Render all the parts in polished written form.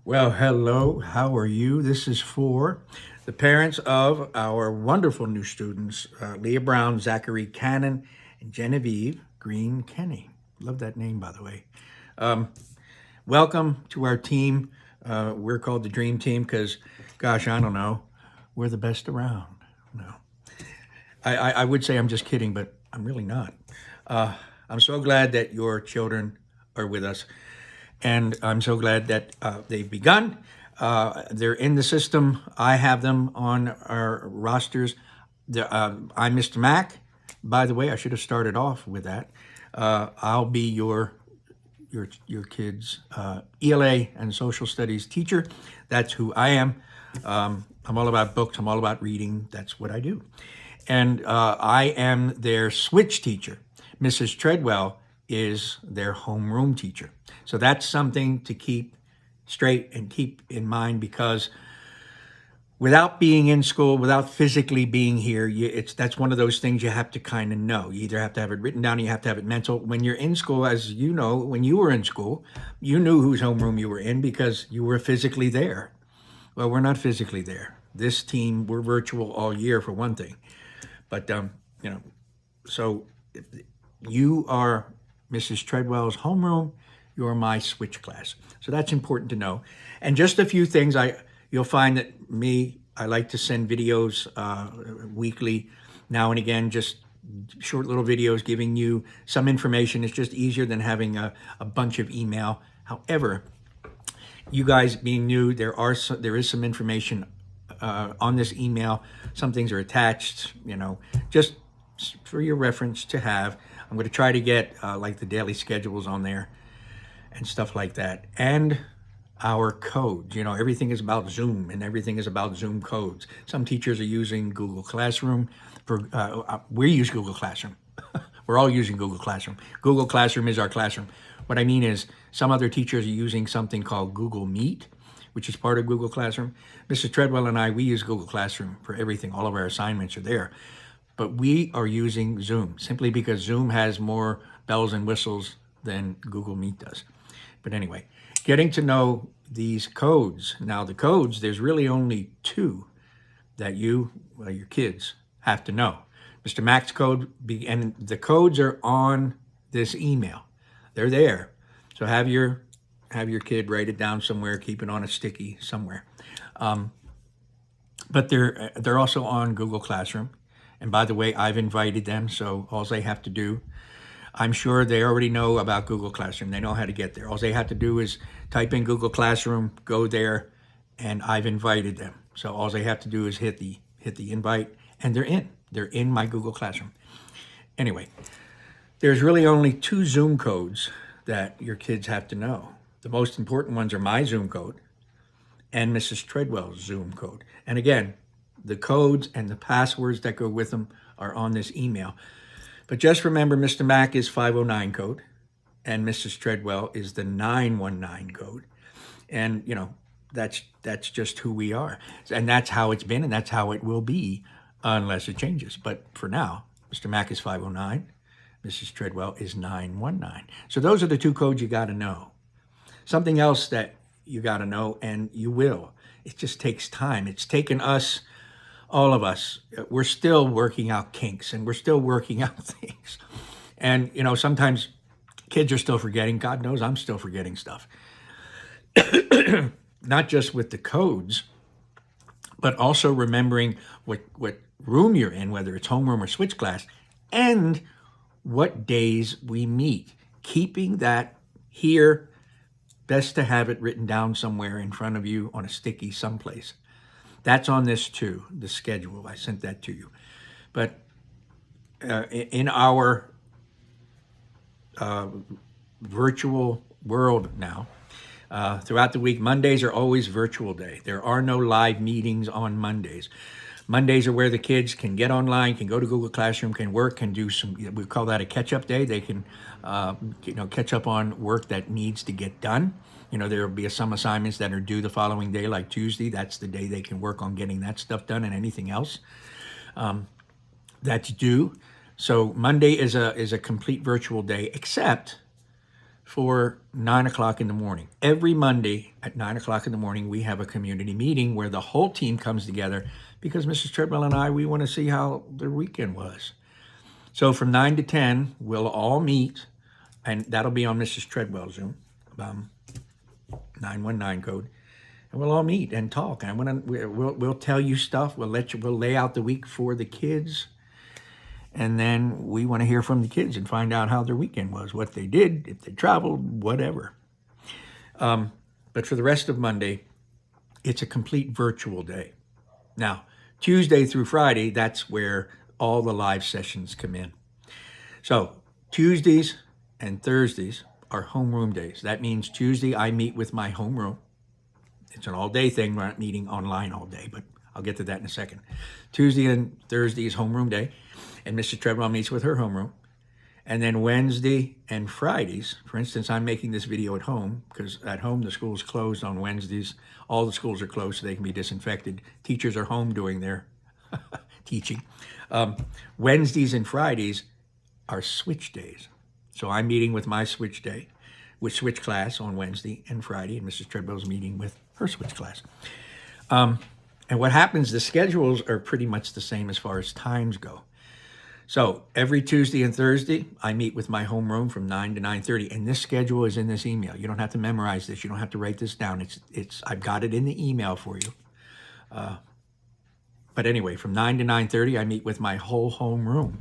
Well, hello, how are you? This is for the parents of our wonderful new students, Leah Brown, Zachary Cannon, and Genevieve Green Kenny. Love that name, by the way. Welcome to our team. We're called the Dream Team because, gosh, I don't know, we're the best around. No, I would say I'm just kidding, but I'm really not. I'm so glad that your children are with us, and I'm so glad that they've begun. They're in the system. I have them on our rosters. I'm Mr. Mack. By the way, I should have started off with that. I'll be your kids' ELA and social studies teacher. That's who I am. I'm all about books. I'm all about reading. That's what I do. And I am their switch teacher. Mrs. Treadwell is their homeroom teacher. So that's something to keep straight and keep in mind, because without being in school, without physically being here, that's one of those things you have to kind of know. You either have to have it written down, or you have to have it mental. When you're in school, as you know, when you were in school, you knew whose homeroom you were in because you were physically there. Well, we're not physically there. This team, we're virtual all year for one thing. But, so you are Mrs. Treadwell's homeroom. You're my switch class. So that's important to know. And just a few things. You'll find that I like to send videos weekly, now and again, just short little videos giving you some information. It's just easier than having a bunch of email. However, you guys being new, there is some information on this email. Some things are attached, just for your reference to have. I'm going to try to get like the daily schedules on there and stuff like that. And our codes, everything is about Zoom, and everything is about Zoom codes. Some teachers are using Google Classroom. We use Google Classroom. We're all using Google Classroom. Google Classroom is our classroom. What I mean is some other teachers are using something called Google Meet, which is part of Google Classroom. Mrs. Treadwell and I, we use Google Classroom for everything. All of our assignments are there. But we are using Zoom simply because Zoom has more bells and whistles than Google Meet does. But anyway, getting to know these codes. Now, the codes, there's really only two that your kids have to know. Mr. Mack's code, and the codes are on this email. They're there. So have your kid write it down somewhere, keep it on a sticky somewhere. But they're also on Google Classroom. And by the way, I've invited them, so all they have to do, I'm sure they already know about Google Classroom. They know how to get there. All they have to do is type in Google Classroom, go there, and I've invited them. So all they have to do is hit the invite, and they're in. They're in my Google Classroom. Anyway, there's really only two Zoom codes that your kids have to know. The most important ones are my Zoom code and Mrs. Treadwell's Zoom code. And again, the codes and the passwords that go with them are on this email. But just remember, Mr. Mack is 509 code, and Mrs. Treadwell is the 919 code. And, that's just who we are. And that's how it's been, and that's how it will be unless it changes. But for now, Mr. Mack is 509, Mrs. Treadwell is 919. So those are the two codes you got to know. Something else that you got to know, and you will, it just takes time. It's taken us, all of us, we're still working out kinks, and we're still working out things. And, sometimes kids are still forgetting. God knows I'm still forgetting stuff. Not just with the codes, but also remembering what room you're in, whether it's homeroom or switch class, and what days we meet. Keeping that here, best to have it written down somewhere in front of you on a sticky someplace. That's on this too, the schedule. I sent that to you. But in our virtual world now, throughout the week, Mondays are always virtual day. There are no live meetings on Mondays. Mondays are where the kids can get online, can go to Google Classroom, can work, can do some, we call that a catch-up day. They can, catch up on work that needs to get done. There will be some assignments that are due the following day, like Tuesday. That's the day they can work on getting that stuff done, and anything else that's due. So Monday is a complete virtual day, except for 9 o'clock in the morning. Every Monday at 9 o'clock in the morning, we have a community meeting where the whole team comes together because Mrs. Treadwell and I, we want to see how the weekend was. So from 9 to 10, we'll all meet, and that'll be on Mrs. Treadwell's Zoom, 919 code. And we'll all meet and talk. And we'll tell you stuff. We'll lay out the week for the kids. And then we want to hear from the kids and find out how their weekend was, what they did, if they traveled, whatever. But for the rest of Monday, it's a complete virtual day. Now, Tuesday through Friday, that's where all the live sessions come in. So Tuesdays and Thursdays are homeroom days. That means Tuesday I meet with my homeroom. It's an all-day thing. We're not meeting online all day, but I'll get to that in a second. Tuesday and Thursday is homeroom day, and Mrs. Treadwell meets with her homeroom. And then Wednesday and Fridays, for instance, I'm making this video at home because at home the school's closed on Wednesdays. All the schools are closed so they can be disinfected. Teachers are home doing their teaching. Wednesdays and Fridays are switch days. So I'm meeting with my switch day, with switch class on Wednesday and Friday, and Mrs. Treadwell's meeting with her switch class. And what happens, the schedules are pretty much the same as far as times go. So every Tuesday and Thursday, I meet with my homeroom from 9 to 9:30, and this schedule is in this email. You don't have to memorize this. You don't have to write this down. I've got it in the email for you. But anyway, from 9 to 9:30, I meet with my whole homeroom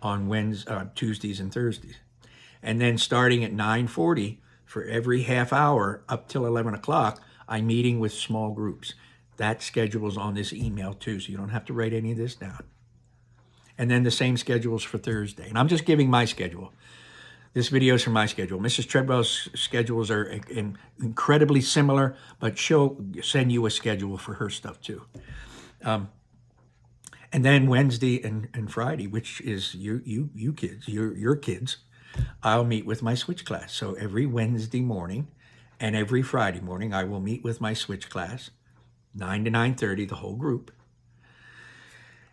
on Tuesdays and Thursdays. And then starting at 9:40, for every half hour up till 11 o'clock, I'm meeting with small groups. That schedule is on this email too, so you don't have to write any of this down. And then the same schedules for Thursday. And I'm just giving my schedule. This video is from my schedule. Mrs. Treadwell's schedules are incredibly similar, but she'll send you a schedule for her stuff too. And then Wednesday and Friday, which is you kids, your kids, I'll meet with my switch class. So every Wednesday morning and every Friday morning, I will meet with my switch class, 9 to 9:30, the whole group.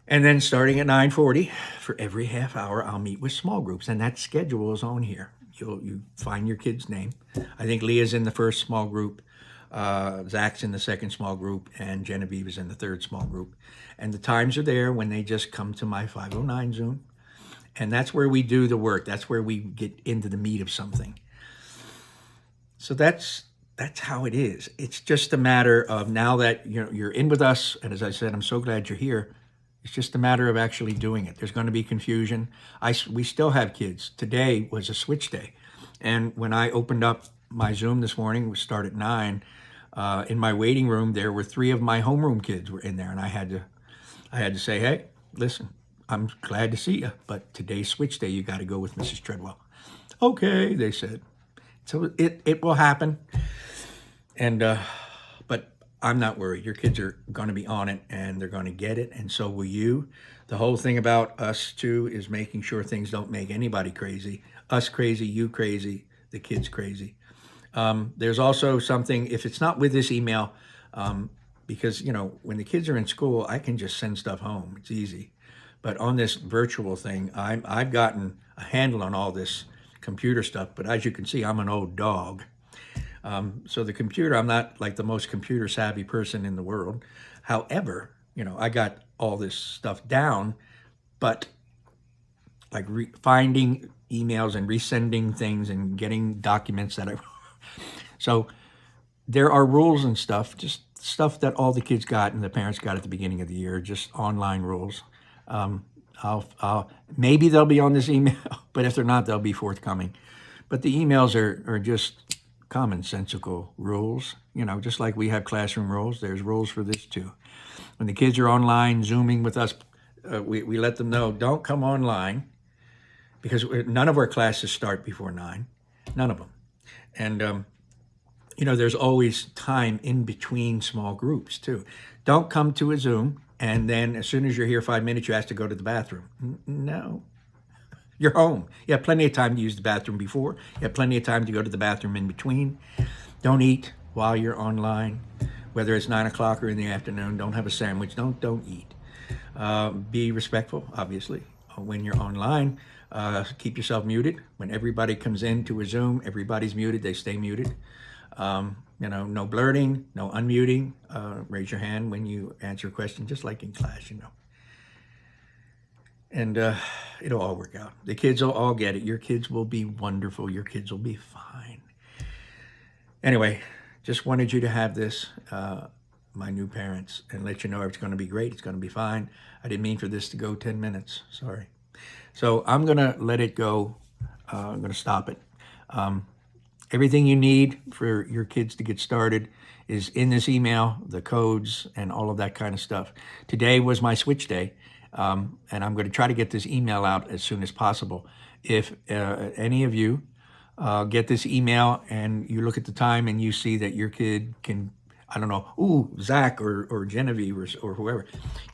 And then starting at 9:40, for every half hour, I'll meet with small groups. And that schedule is on here. You find your kid's name. I think Leah's in the first small group, Zach's in the second small group, and Genevieve is in the third small group. And the times are there when they just come to my 509 Zoom. And that's where we do the work. That's where we get into the meat of something. So that's how it is. It's just a matter of now that you're in with us, and as I said, I'm so glad you're here. It's just a matter of actually doing it. There's going to be confusion. We still have kids. Today was a switch day. And when I opened up my Zoom this morning, we start at 9, in my waiting room, there were 3 of my homeroom kids were in there. And I had to say, hey, listen, I'm glad to see you, but today's switch day, you got to go with Mrs. Treadwell. Okay, they said. So it will happen. And, but I'm not worried. Your kids are going to be on it and they're going to get it. And so will you. The whole thing about us too is making sure things don't make anybody crazy. Us crazy, you crazy, the kids crazy. There's also something, if it's not with this email, because, when the kids are in school, I can just send stuff home. It's easy. But on this virtual thing, I've gotten a handle on all this computer stuff. But as you can see, I'm an old dog. So the computer, I'm not like the most computer savvy person in the world. However, I got all this stuff down, but like finding emails and resending things and getting documents that so there are rules and stuff, just stuff that all the kids got and the parents got at the beginning of the year, just online rules. Maybe they'll be on this email, but if they're not, they'll be forthcoming. But the emails are just commonsensical rules, just like we have classroom rules, there's rules for this too. When the kids are online, Zooming with us, we let them know, don't come online, because none of our classes start before 9, none of them. And, there's always time in between small groups too. Don't come to a Zoom, and then as soon as you're here 5 minutes, you have to go to the bathroom. No. You're home. You have plenty of time to use the bathroom before. You have plenty of time to go to the bathroom in between. Don't eat while you're online, whether it's 9 o'clock or in the afternoon. Don't have a sandwich. Don't eat. Be respectful, obviously. when you're online, keep yourself muted. When everybody comes into a Zoom, everybody's muted. They stay muted. No blurting, no unmuting. Raise your hand when you answer a question, just like in class, And it'll all work out. The kids will all get it. Your kids will be wonderful. Your kids will be fine. Anyway, just wanted you to have this, my new parents, and let you know it's going to be great. It's going to be fine. I didn't mean for this to go 10 minutes. Sorry. So I'm going to let it go. I'm going to stop it. Everything you need for your kids to get started is in this email, the codes and all of that kind of stuff. Today was my switch day, and I'm going to try to get this email out as soon as possible. If any of you get this email and you look at the time and you see that your kid can, I don't know, Zach or Genevieve or whoever,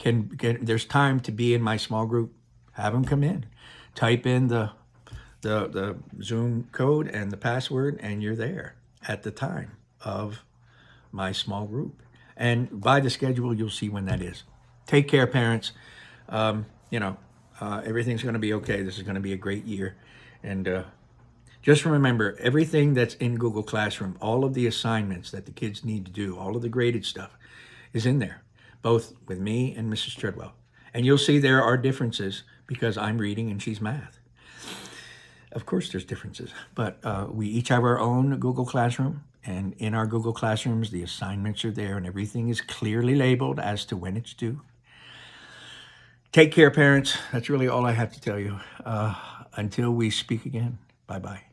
there's time to be in my small group, have them come in. Type in the Zoom code and the password, and you're there at the time of my small group. And by the schedule, you'll see when that is. Take care, parents. Everything's going to be okay. This is going to be a great year. And just remember, everything that's in Google Classroom, all of the assignments that the kids need to do, all of the graded stuff is in there, both with me and Mrs. Treadwell. And you'll see there are differences because I'm reading and she's math. Of course, there's differences, but we each have our own Google Classroom, and in our Google Classrooms, the assignments are there, and everything is clearly labeled as to when it's due. Take care, parents. That's really all I have to tell you. Until we speak again, bye-bye.